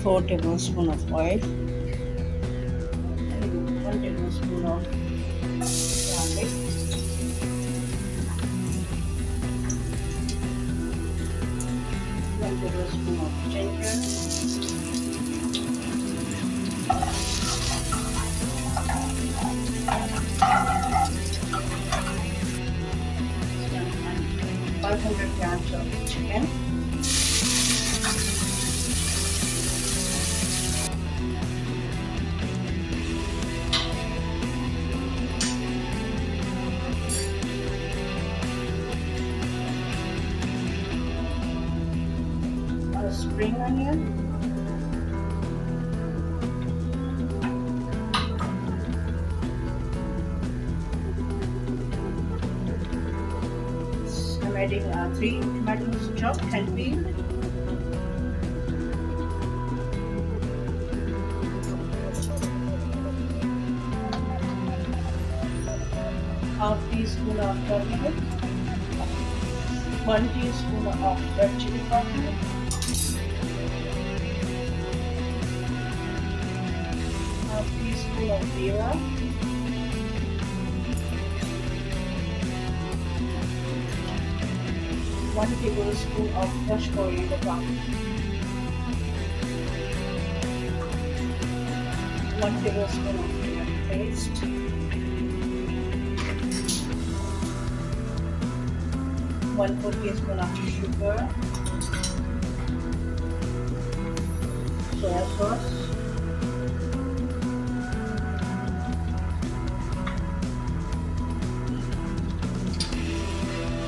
4 tablespoons of oil, and 1 tablespoon of garlic, 1 tablespoon of ginger, and 500 grams of chicken, a spring onion, I'm adding 3 tomatoes chopped and peeled, half teaspoon of turmeric, 1 teaspoon of red chili powder, half teaspoon of zira, 1 tablespoon of crushed coriander powder, 1 tablespoon of tomato paste, 1/4 teaspoon of sugar, soya sauce,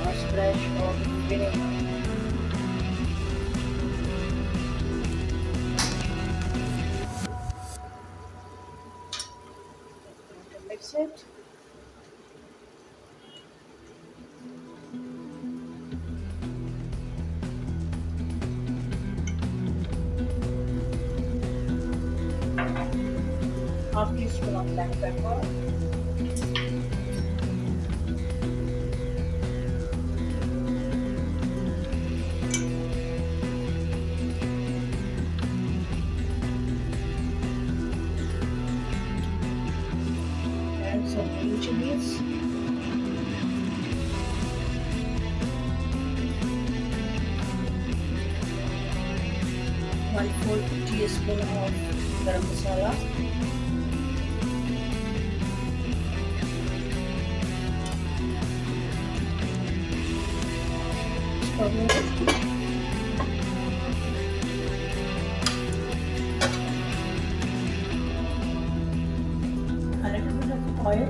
a splash of vinegar. Mix it. Half teaspoon of black pepper, and some green chilies, one-fourth teaspoon of garam masala, turmeric, a little bit of oil,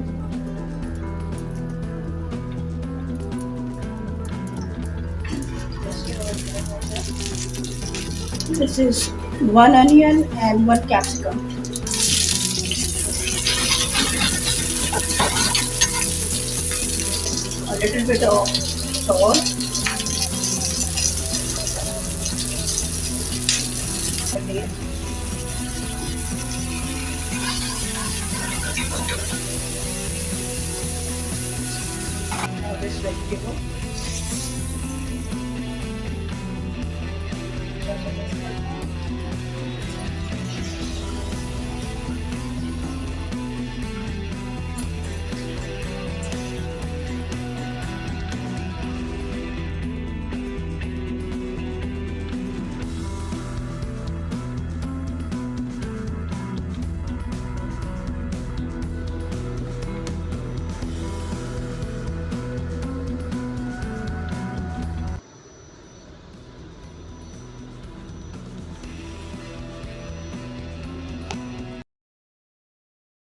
this is 1 onion and 1 capsicum, a little bit of salt, again, this vegetable, just